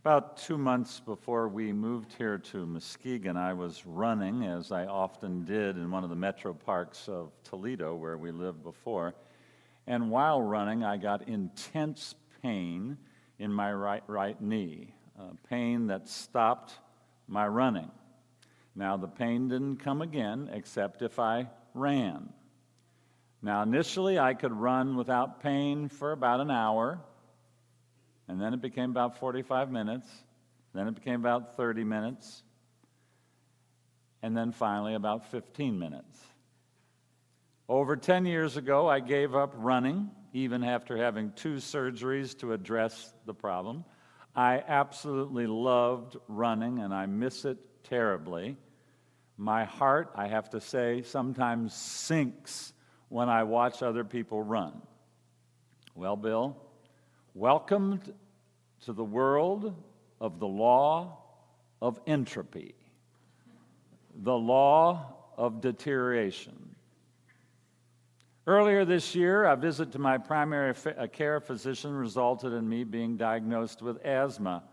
About 2 months before we moved here to Muskegon, I was running, as I often did, in one of the metro parks of Toledo, where we lived before. And while running, I got intense pain in my right knee, pain that stopped my running. Now, the pain didn't come again, except if I ran. Now, initially, I could run without pain for about an hour, and then it became about 45 minutes, then it became about 30 minutes, and then finally about 15 minutes. Over 10 years ago, I gave up running, even after having 2 surgeries to address the problem. I absolutely loved running, and I miss it terribly. My heart, I have to say, sometimes sinks when I watch other people run. Well, Bill, welcome to the world of the law of entropy, the law of deterioration. Earlier this year, a visit to my primary care physician resulted in me being diagnosed with asthma.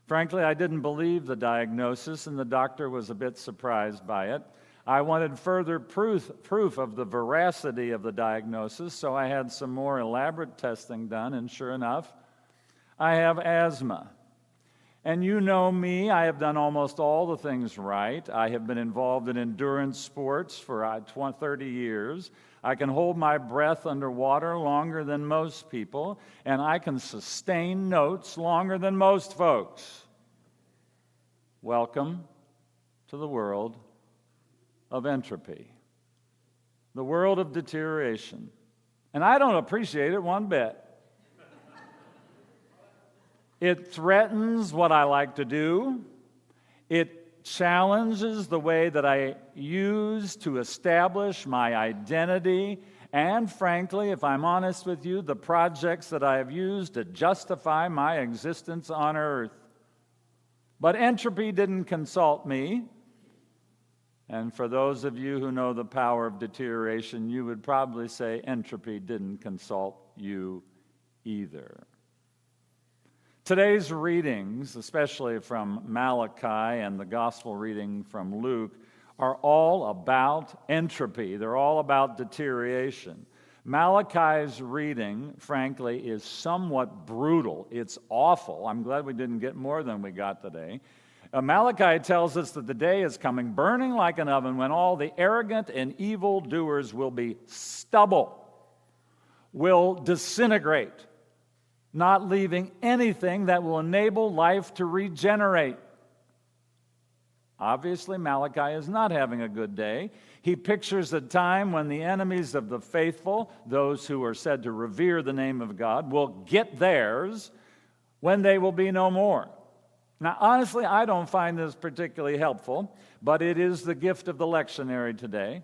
Frankly, I didn't believe the diagnosis, and the doctor was a bit surprised by it. I wanted further proof of the veracity of the diagnosis, so I had some more elaborate testing done, and sure enough, I have asthma. And you know me, I have done almost all the things right. I have been involved in endurance sports for 30 years. I can hold my breath underwater longer than most people, and I can sustain notes longer than most folks. Welcome to the world of entropy, the world of deterioration. And I don't appreciate it one bit. It threatens what I like to do. It challenges the way that I use to establish my identity, and frankly, if I'm honest with you, the projects that I have used to justify my existence on earth. But entropy didn't consult me. And for those of you who know the power of deterioration, you would probably say entropy didn't consult you either. Today's readings, especially from Malachi and the gospel reading from Luke, are all about entropy. They're all about deterioration. Malachi's reading, frankly, is somewhat brutal. It's awful. I'm glad we didn't get more than we got today. Malachi tells us that the day is coming, burning like an oven, when all the arrogant and evil doers will be stubble, will disintegrate, not leaving anything that will enable life to regenerate. Obviously, Malachi is not having a good day. He pictures a time when the enemies of the faithful, those who are said to revere the name of God, will get theirs when they will be no more. Now, honestly, I don't find this particularly helpful, but it is the gift of the lectionary today.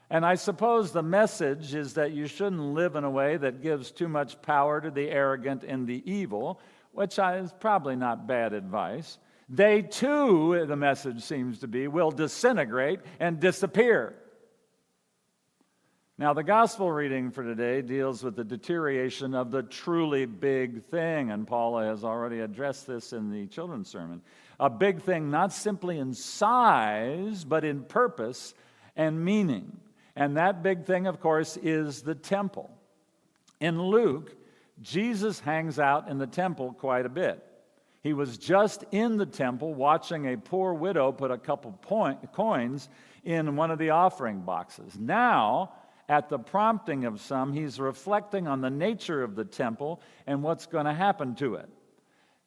And I suppose the message is that you shouldn't live in a way that gives too much power to the arrogant and the evil, which is probably not bad advice. They too, the message seems to be, will disintegrate and disappear. Now, the gospel reading for today deals with the deterioration of the truly big thing, and Paula has already addressed this in the children's sermon. A big thing not simply in size, but in purpose and meaning. And that big thing, of course, is the temple. In Luke, Jesus hangs out in the temple quite a bit. He was just in the temple watching a poor widow put a couple coins in one of the offering boxes. Now, at the prompting of some, he's reflecting on the nature of the temple and what's going to happen to it.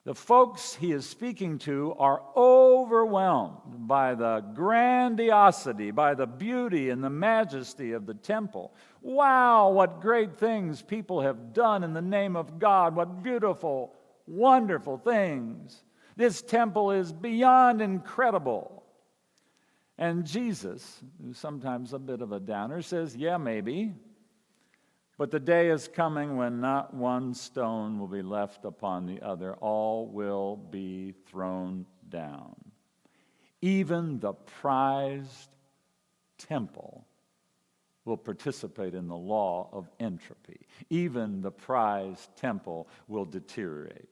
The folks he is speaking to are overwhelmed by the grandiosity, by the beauty and the majesty of the temple. Wow, what great things people have done in the name of God. What beautiful, wonderful things. This temple is beyond incredible. And Jesus, who's sometimes a bit of a downer, says, yeah, maybe. But the day is coming when not one stone will be left upon the other. All will be thrown down. Even the prized temple will participate in the law of entropy. Even the prized temple will deteriorate.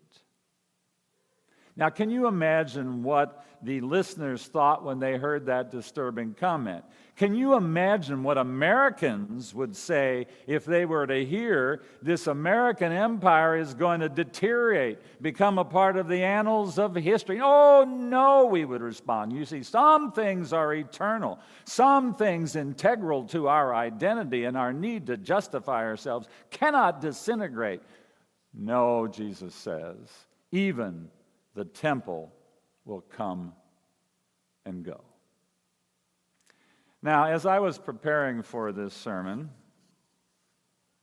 Now, can you imagine what the listeners thought when they heard that disturbing comment? Can you imagine what Americans would say if they were to hear this American empire is going to deteriorate, become a part of the annals of history? Oh, no, we would respond. You see, some things are eternal, some things integral to our identity and our need to justify ourselves cannot disintegrate. No, Jesus says, even the temple will come and go. Now, as I was preparing for this sermon,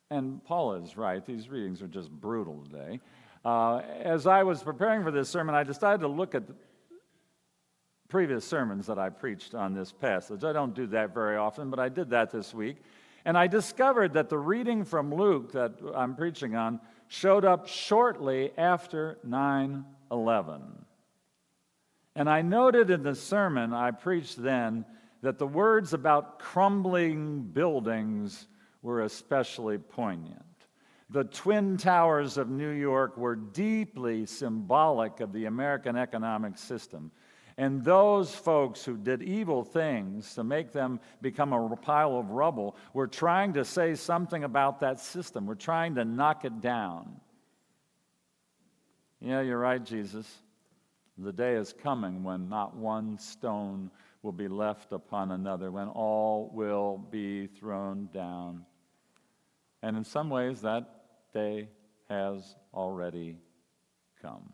and Paul is right, these readings are just brutal today. As I was preparing for this sermon, I decided to look at the previous sermons that I preached on this passage. I don't do that very often, but I did that this week. And I discovered that the reading from Luke that I'm preaching on showed up shortly after 9/11. And I noted in the sermon I preached then that the words about crumbling buildings were especially poignant. The Twin Towers of New York were deeply symbolic of the American economic system. And those folks who did evil things to make them become a pile of rubble were trying to say something about that system. We're trying to knock it down. Yeah, you're right, Jesus. The day is coming when not one stone will be left upon another, when all will be thrown down. And in some ways, that day has already come.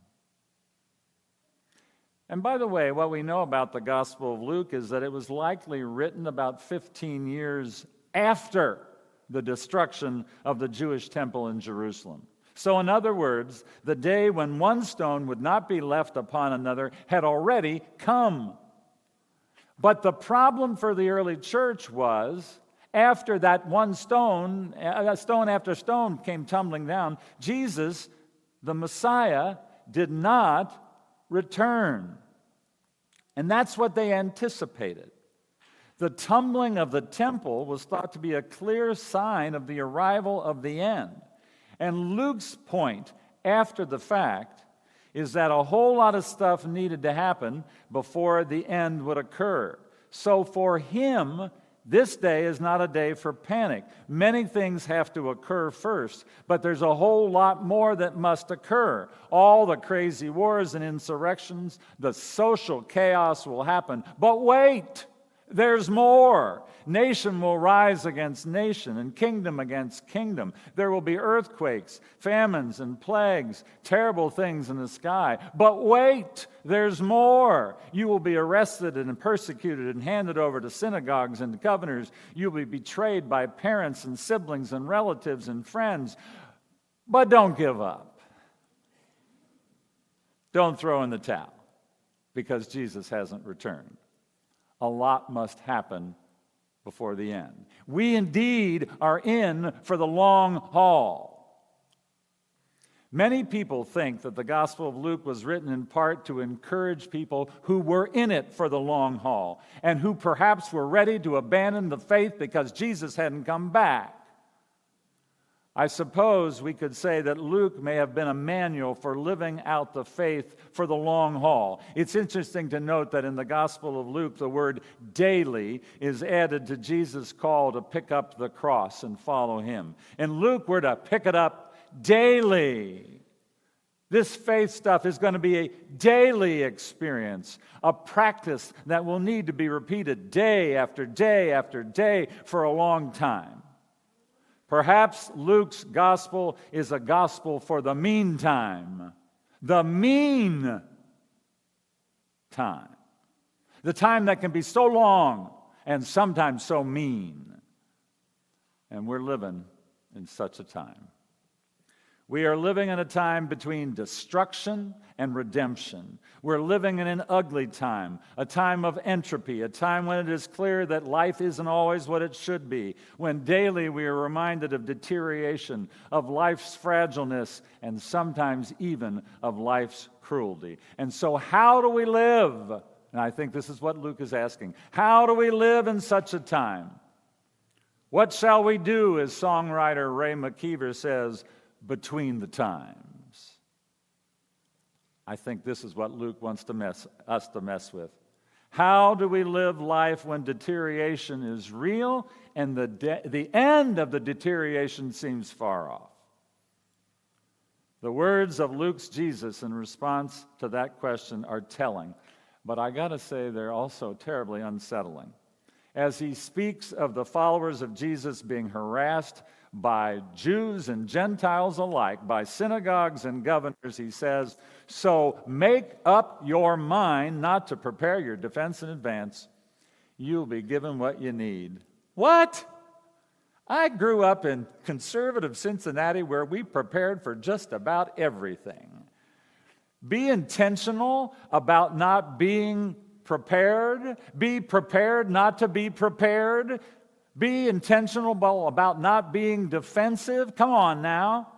And by the way, what we know about the Gospel of Luke is that it was likely written about 15 years after the destruction of the Jewish temple in Jerusalem. So in other words, the day when one stone would not be left upon another had already come. But the problem for the early church was, after that one stone after stone came tumbling down, Jesus, the Messiah, did not return. And that's what they anticipated. The tumbling of the temple was thought to be a clear sign of the arrival of the end. And Luke's point, after the fact, is that a whole lot of stuff needed to happen before the end would occur. So for him, this day is not a day for panic. Many things have to occur first, but there's a whole lot more that must occur. All the crazy wars and insurrections, the social chaos will happen. But wait! There's more. Nation will rise against nation and kingdom against kingdom. There will be earthquakes, famines, and plagues, terrible things in the sky. But wait, there's more. You will be arrested and persecuted and handed over to synagogues and governors. You'll be betrayed by parents and siblings and relatives and friends. But don't give up. Don't throw in the towel, because Jesus hasn't returned. A lot must happen before the end. We indeed are in for the long haul. Many people think that the Gospel of Luke was written in part to encourage people who were in it for the long haul and who perhaps were ready to abandon the faith because Jesus hadn't come back. I suppose we could say that Luke may have been a manual for living out the faith for the long haul. It's interesting to note that in the Gospel of Luke, the word daily is added to Jesus' call to pick up the cross and follow him. In Luke, we're to pick it up daily. This faith stuff is going to be a daily experience, a practice that will need to be repeated day after day after day for a long time. Perhaps Luke's gospel is a gospel for the meantime. The mean time. The time that can be so long and sometimes so mean. And we're living in such a time. We are living in a time between destruction and redemption. We're living in an ugly time, a time of entropy, a time when it is clear that life isn't always what it should be, when daily we are reminded of deterioration, of life's fragileness, and sometimes even of life's cruelty. And so how do we live? And I think this is what Luke is asking. How do we live in such a time? What shall we do, as songwriter Ray McKeever says, between the times? I think this is what Luke wants us to mess with. How do we live life when deterioration is real and the end of the deterioration seems far off? The words of Luke's Jesus in response to that question are telling, but I got to say they're also terribly unsettling. As he speaks of the followers of Jesus being harassed by Jews and Gentiles alike, by synagogues and governors, he says, "So make up your mind not to prepare your defense in advance. You'll be given what you need." What? I grew up in conservative Cincinnati where we prepared for just about everything. Be intentional about not being prepared. Be prepared not to be prepared. Be intentional about not being defensive. Come on now.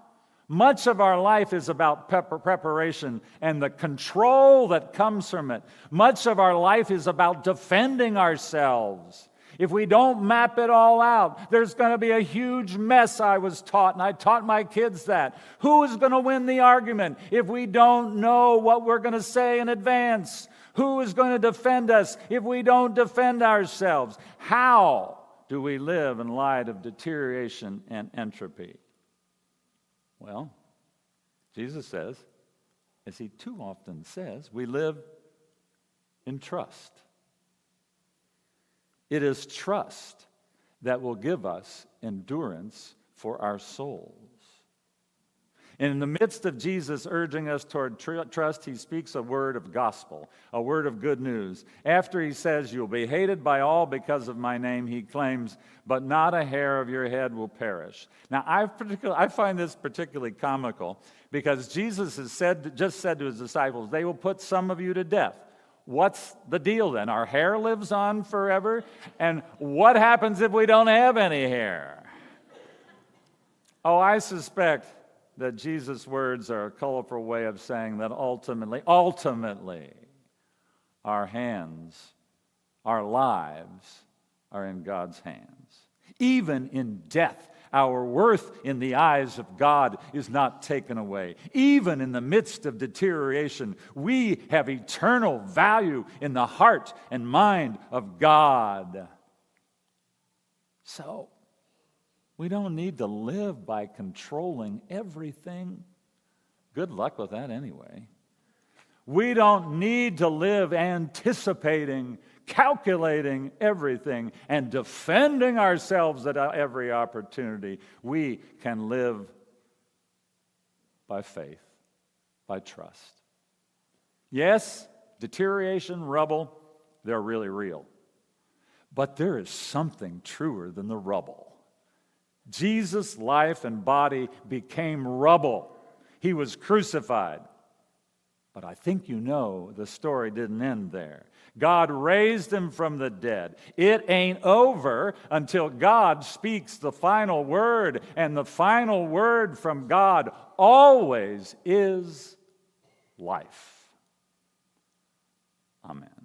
Much of our life is about preparation and the control that comes from it. Much of our life is about defending ourselves. If we don't map it all out, there's going to be a huge mess, I was taught, and I taught my kids that. Who is going to win the argument if we don't know what we're going to say in advance? Who is going to defend us if we don't defend ourselves? How do we live in light of deterioration and entropy? Well, Jesus says, as he too often says, we live in trust. It is trust that will give us endurance for our souls. And in the midst of Jesus urging us toward trust, he speaks a word of gospel, a word of good news. After he says, "You'll be hated by all because of my name," he claims, "but not a hair of your head will perish." Now, I find this particularly comical because Jesus has just said to his disciples, "They will put some of you to death." What's the deal then? Our hair lives on forever? And what happens if we don't have any hair? Oh, I suspect that Jesus' words are a colorful way of saying that ultimately, our hands, our lives are in God's hands. Even in death, our worth in the eyes of God is not taken away. Even in the midst of deterioration, we have eternal value in the heart and mind of God. So, we don't need to live by controlling everything. Good luck with that anyway. We don't need to live anticipating, calculating everything, and defending ourselves at every opportunity. We can live by faith, by trust. Yes, deterioration, rubble, they're really real. But there is something truer than the rubble. Jesus' life and body became rubble. He was crucified. But I think you know the story didn't end there. God raised him from the dead. It ain't over until God speaks the final word, and the final word from God always is life. Amen.